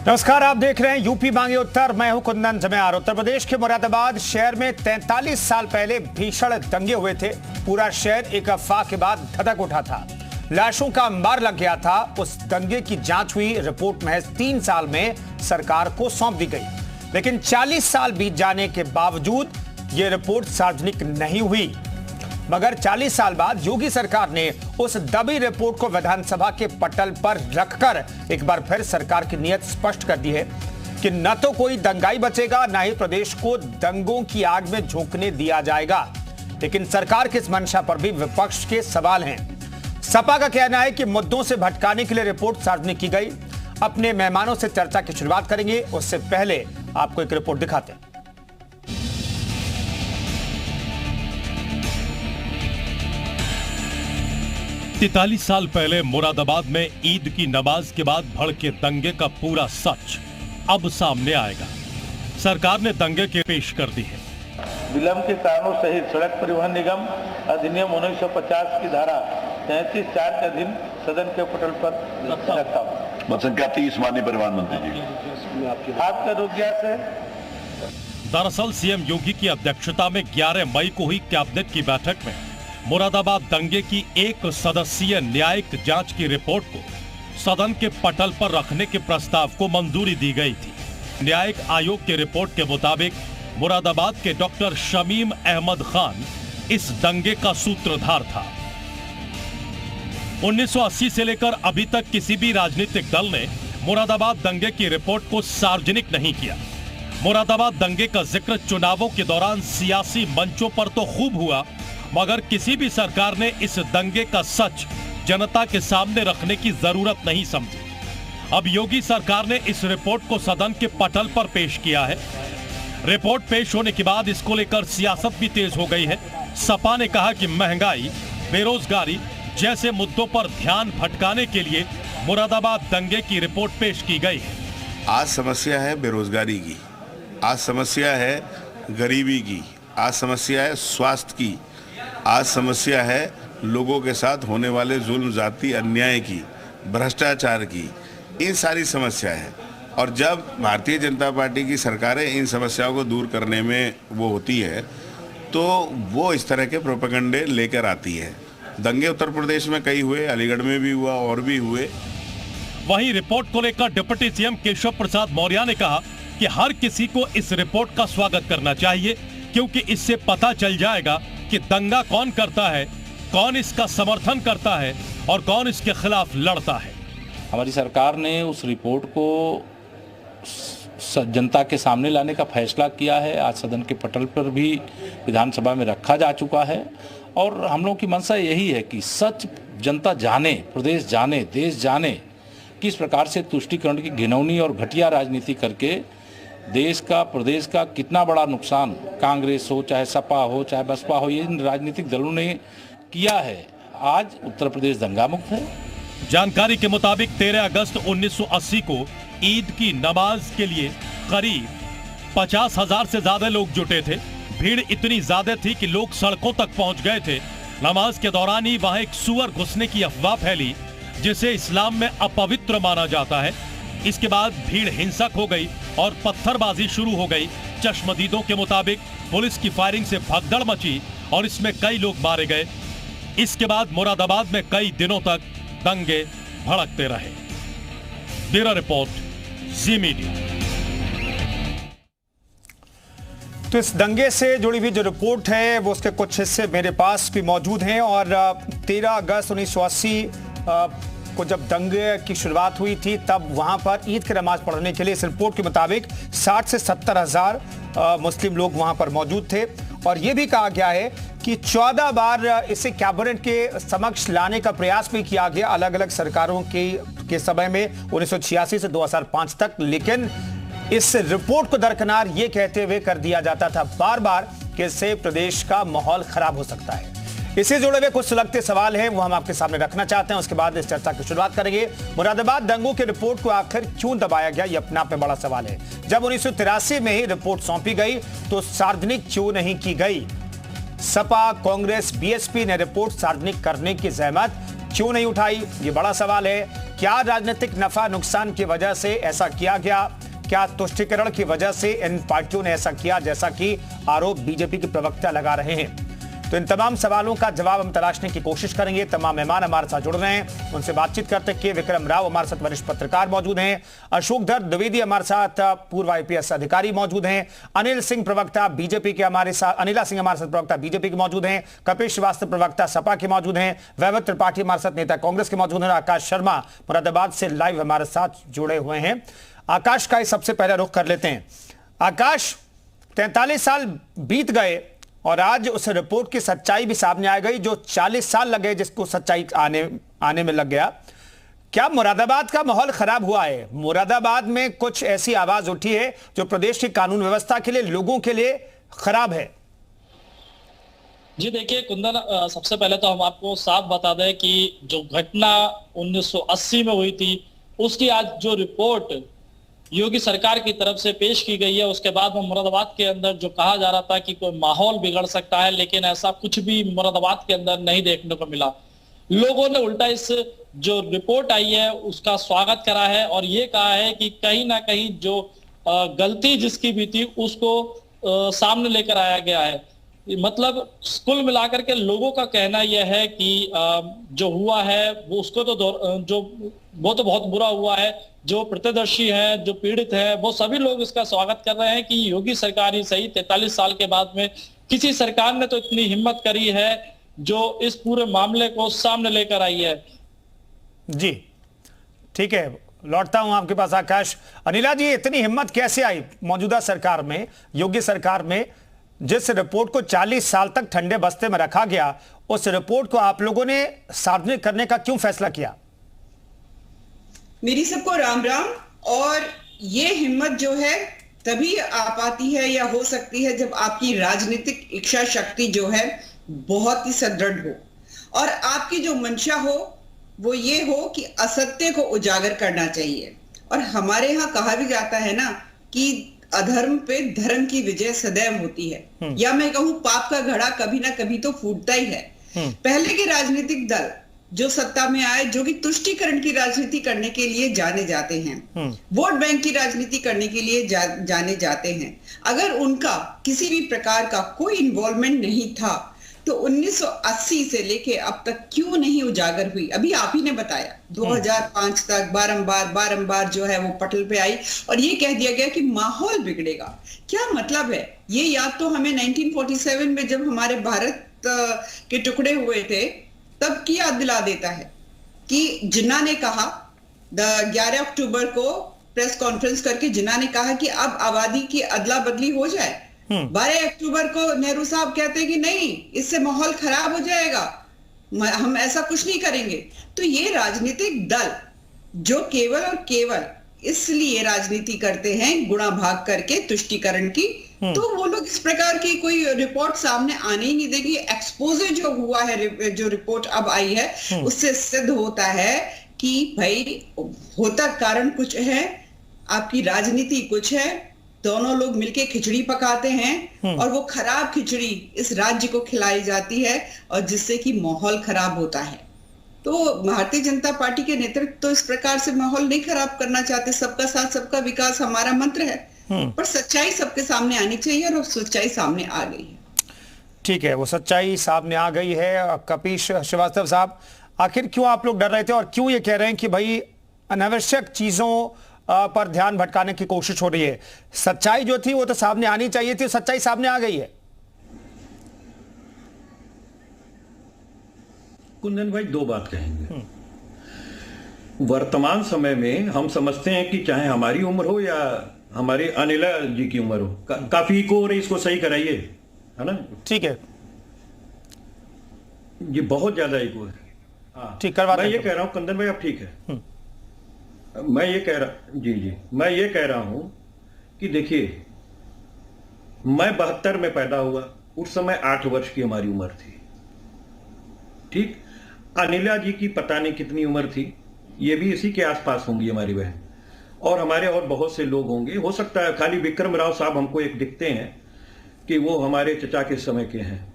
नमस्कार, आप देख रहे हैं यूपी मांगे उत्तर। मैं हूं कुंदन जमेयार। उत्तर प्रदेश के मुरादाबाद शहर में 43 साल पहले भीषण दंगे हुए थे। पूरा शहर एक अफवाह के बाद धधक उठा था। लाशों का अंबार लग गया था। उस दंगे की जांच हुई। रिपोर्ट महज 3 साल में सरकार को सौंप दी गई, लेकिन 40 साल बीत जाने के बावजूद यह रिपोर्ट सार्वजनिक नहीं हुई। मगर 40 साल बाद योगी सरकार ने उस दबी रिपोर्ट को विधानसभा के पटल पर रखकर एक बार फिर सरकार की नीयत स्पष्ट कर दी है कि न तो कोई दंगाई बचेगा, न ही प्रदेश को दंगों की आग में झोंकने दिया जाएगा। लेकिन सरकार की इस मंशा पर भी विपक्ष के सवाल हैं। सपा का कहना है कि मुद्दों से भटकाने के लिए रिपोर्ट सार्वजनिक की गई। अपने मेहमानों से चर्चा की शुरुआत करेंगे, उससे पहले आपको एक रिपोर्ट दिखाते हैं। 43 साल पहले मुरादाबाद में ईद की नमाज के बाद भड़के दंगे का पूरा सच अब सामने आएगा। सरकार ने दंगे के पेश कर दी है। विलंब के कारणों सहित सड़क परिवहन निगम अधिनियम 1950 की धारा 33(4) के अधीन सदन के पटल पर रखता हूँ। संख्या 30, माननीय परिवहन मंत्री जी। आपका रुपया से दरअसल सीएम योगी की अध्यक्षता में 11 मई को हुई कैबिनेट की बैठक में मुरादाबाद दंगे की एक सदस्यीय न्यायिक जांच की रिपोर्ट को सदन के पटल पर रखने के प्रस्ताव को मंजूरी दी गई थी। न्यायिक आयोग की रिपोर्ट के मुताबिक मुरादाबाद के डॉक्टर शमीम अहमद खान इस दंगे का सूत्रधार था। 1980 से लेकर अभी तक किसी भी राजनीतिक दल ने मुरादाबाद दंगे की रिपोर्ट को सार्वजनिक नहीं किया। मुरादाबाद दंगे का जिक्र चुनावों के दौरान सियासी मंचों पर तो खूब हुआ, मगर किसी भी सरकार ने इस दंगे का सच जनता के सामने रखने की जरूरत नहीं समझी। अब योगी सरकार ने इस रिपोर्ट को सदन के पटल पर पेश किया है। रिपोर्ट पेश होने के बाद इसको लेकर सियासत भी तेज हो गई है। सपा ने कहा कि महंगाई, बेरोजगारी जैसे मुद्दों पर ध्यान भटकाने के लिए मुरादाबाद दंगे की रिपोर्ट पेश की गई है। आज समस्या है बेरोजगारी की, आज समस्या है गरीबी की, आज समस्या है स्वास्थ्य की, आज समस्या है लोगों के साथ होने वाले जुल्म, जाति अन्याय की, भ्रष्टाचार की। इन सारी समस्या है। और जब भारतीय जनता पार्टी की सरकारें इन समस्याओं को दूर करने में वो होती है तो वो इस तरह के प्रोपेगेंडे लेकर आती है। दंगे उत्तर प्रदेश में कई हुए, अलीगढ़ में भी हुआ और भी हुए। वहीं रिपोर्ट को लेकर डिप्टी सीएम केशव प्रसाद मौर्य ने कहा कि हर किसी को इस रिपोर्ट का स्वागत करना चाहिए, क्योंकि इससे पता चल जाएगा कि दंगा कौन करता है, कौन इसका समर्थन करता है और कौन इसके खिलाफ लड़ता है। हमारी सरकार ने उस रिपोर्ट को जनता के सामने लाने का फैसला किया है। आज सदन के पटल पर भी विधानसभा में रखा जा चुका है और हम लोगों की मंशा यही है कि सच जनता जाने, प्रदेश जाने, देश जाने किस प्रकार से तुष्टीकरण की घिनौनी और घटिया राजनीति करके देश का, प्रदेश का कितना बड़ा नुकसान कांग्रेस हो, चाहे सपा हो, चाहे बसपा हो, ये इन राजनीतिक दलों ने किया है। आज उत्तर प्रदेश दंगा मुक्त है। जानकारी के मुताबिक 13 अगस्त 1980 को ईद की नमाज के लिए करीब 50,000 से ज्यादा लोग जुटे थे। भीड़ इतनी ज्यादा थी कि लोग सड़कों तक पहुंच गए थे। नमाज के दौरान ही वहां एक सूअर घुसने की अफवाह फैली, जिसे इस्लाम में अपवित्र माना जाता है। इसके बाद भीड़ हिंसक हो गई और पत्थरबाजी शुरू हो गई। चश्मदीदों के मुताबिक पुलिस की फायरिंग से भगदड़ मची और इसमें कई लोग मारे गए। इसके बाद मुरादाबाद में कई दिनों तक दंगे भड़कते रहे। ब्यूरो रिपोर्ट, जी मीडिया। तो इस दंगे से जुड़ी हुई जो रिपोर्ट है वो उसके कुछ हिस्से मेरे पास भी मौजूद हैं। और 13 अगस्त 1980 को जब दंगे की शुरुआत हुई थी तब वहां पर ईद की नमाज पढ़ने के लिए इस रिपोर्ट के मुताबिक 60 से 70 हजार मुस्लिम लोग वहां पर मौजूद थे। और यह भी कहा गया है कि 14 बार इसे कैबिनेट के समक्ष लाने का प्रयास भी किया गया अलग अलग सरकारों के समय में 1986 से 2005 तक, लेकिन इस रिपोर्ट को दरकिनार ये कहते हुए कर दिया जाता था बार बार कि इससे प्रदेश का माहौल खराब हो सकता है। इससे जुड़े हुए कुछ सुलगते सवाल हैं, वो हम आपके सामने रखना चाहते हैं। उसके बाद इस चर्चा की शुरुआत करेंगे। मुरादाबाद दंगों की रिपोर्ट को आखिर क्यों दबाया गया, ये अपने आप में बड़ा सवाल है। जब 1983 में ही रिपोर्ट सौंपी गई तो सार्वजनिक क्यों नहीं की गई? सपा, कांग्रेस, बीएसपी ने रिपोर्ट सार्वजनिक करने की जहमत क्यों नहीं उठाई? ये बड़ा सवाल है। क्या राजनीतिक नफा नुकसान की वजह से ऐसा किया गया? क्या तुष्टीकरण की वजह से इन पार्टियों ने ऐसा किया, जैसा कि आरोप बीजेपी के प्रवक्ता लगा रहे हैं? तो इन तमाम सवालों का जवाब हम तलाशने की कोशिश करेंगे। तमाम मेहमान हमारे साथ जुड़ रहे हैं, उनसे बातचीत करते हैं। के विक्रम राव हमारे साथ वरिष्ठ पत्रकार मौजूद हैं, अशोकधर द्विवेदी हमारे साथ पूर्व IPS अधिकारी मौजूद हैं, अनिल सिंह प्रवक्ता बीजेपी के हमारे साथ, अनिला सिंह हमारे साथ प्रवक्ता बीजेपी के मौजूद हैं, कपिल श्रीवास्तव प्रवक्ता सपा के मौजूद हैं, वैभव त्रिपाठी हमारे साथ नेता कांग्रेस के मौजूद हैं, आकाश शर्मा मुरादाबाद से लाइव हमारे साथ जुड़े हुए हैं। आकाश का सबसे पहले रुख कर लेते हैं। आकाश, 43 साल बीत गए और आज उस रिपोर्ट की सच्चाई भी सामने आ गई, जो 40 साल लगे जिसको सच्चाई आने में लग गया। क्या मुरादाबाद का माहौल खराब हुआ है? मुरादाबाद में कुछ ऐसी आवाज उठी है जो प्रदेश की कानून व्यवस्था के लिए, लोगों के लिए खराब है? जी देखिए कुंदन, सबसे पहले तो हम आपको साफ बता दें कि जो घटना 1980 में हुई थी, उसकी आज जो रिपोर्ट योगी सरकार की तरफ से पेश की गई है, उसके बाद में मुरादाबाद के अंदर जो कहा जा रहा था कि कोई माहौल बिगड़ सकता है, लेकिन ऐसा कुछ भी मुरादाबाद के अंदर नहीं देखने को मिला। लोगों ने उल्टा इस जो रिपोर्ट आई है उसका स्वागत करा है और ये कहा है कि कहीं ना कहीं जो गलती जिसकी भी थी उसको सामने लेकर आया गया है। मतलब कुल मिलाकर के लोगों का कहना यह है कि जो हुआ है वो उसको तो वो तो बहुत बुरा हुआ है। जो प्रत्यक्षदर्शी हैं, जो पीड़ित हैं, वो सभी लोग इसका स्वागत कर रहे हैं कि योगी सरकार ही सही 43 साल के बाद में किसी सरकार ने तो इतनी हिम्मत करी है जो इस पूरे मामले को सामने लेकर आई है। जी ठीक है, लौटता हूं आपके पास आकाश। अनिला जी, इतनी हिम्मत कैसे आई मौजूदा सरकार में, योगी सरकार में, जिस रिपोर्ट को 40 साल तक ठंडे बस्ते में रखा गया, उस रिपोर्ट को आप लोगों ने सार्वजनिक करने का क्यों फैसला किया? मेरी सबको राम राम। और ये हिम्मत जो है तभी आ पाती है या हो सकती है जब आपकी राजनीतिक इच्छा शक्ति जो है बहुत ही सुदृढ़ हो और आपकी जो मंशा हो वो ये हो कि असत्य को उजागर करना चाहिए। और हमारे यहाँ कहा भी जाता है ना कि अधर्म पे धर्म की विजय सदैव होती है, या मैं कहूँ पाप का घड़ा कभी ना कभी तो फूटता ही है। पहले के राजनीतिक दल जो सत्ता में आए, जो कि तुष्टीकरण की राजनीति करने के लिए जाने जाते हैं, वोट बैंक की राजनीति करने के लिए जाने जाते हैं, अगर उनका किसी भी प्रकार का कोई इन्वॉल्वमेंट नहीं था तो 1980 से लेके अब तक क्यों नहीं उजागर हुई? अभी आप ही ने बताया 2005 तक बारंबार जो है वो पटल पे आई और ये कह दिया गया कि माहौल बिगड़ेगा। क्या मतलब है? ये याद तो हमें 1947 में जब हमारे भारत के टुकड़े हुए थे तब की याद दिला देता है कि जिन्ना ने कहा 11 अक्टूबर को प्रेस कॉन्फ्रेंस करके जिन्ना ने कहा कि अब आबादी की अदला बदली हो जाए। 12 अक्टूबर को नेहरू साहब कहते हैं कि नहीं, इससे माहौल खराब हो जाएगा, हम ऐसा कुछ नहीं करेंगे। तो ये राजनीतिक दल जो केवल और केवल इसलिए राजनीति करते हैं गुणा भाग करके तुष्टीकरण की, तो वो लोग इस प्रकार की कोई रिपोर्ट सामने आने ही नहीं देगी। एक्सपोजे जो हुआ है, जो रिपोर्ट अब आई है, उससे सिद्ध होता है कि भाई होता कारण कुछ है, आपकी राजनीति कुछ है, दोनों लोग मिलके खिचड़ी पकाते हैं और वो खराब खिचड़ी इस राज्य को खिलाई जाती है और जिससे कि माहौल खराब होता है। तो भारतीय जनता पार्टी के नेतृत्व तो इस प्रकार से माहौल नहीं खराब करना चाहते। सबका साथ सबका विकास हमारा मंत्र है, पर सच्चाई सबके सामने आनी चाहिए और सच्चाई सामने आ गई है। ठीक है, वो सच्चाई सामने आ गई है। कपिश श्रीवास्तव साहब, आखिर क्यों आप लोग डर रहे थे और क्यों ये कह रहे हैं कि भाई अनावश्यक चीजों पर ध्यान भटकाने की कोशिश हो रही है? सच्चाई जो थी वो तो सामने आनी चाहिए थी, सच्चाई सामने आ गई है। कुंदन भाई, दो बात कहेंगे। वर्तमान समय में हम समझते हैं कि चाहे हमारी उम्र हो या हमारे अनिला जी की उम्र हो, काफी इको हो रही, इसको सही कराइए, है ना? ठीक है, ये बहुत ज्यादा इको है। हाँ, ठीक करवा। मैं ये कह रहा हूं कुंदन भाई, आप ठीक है। मैं ये कह रहा हूं कि देखिए, मैं 72 में पैदा हुआ, उस समय 8 वर्ष की हमारी उम्र थी। ठीक, अनिला जी की पता नहीं कितनी उम्र थी, ये भी इसी के आसपास होंगी हमारी बहन, और हमारे और बहुत से लोग होंगे। हो सकता है खाली विक्रम राव साहब हमको एक दिखते हैं कि वो हमारे चचा के समय के हैं,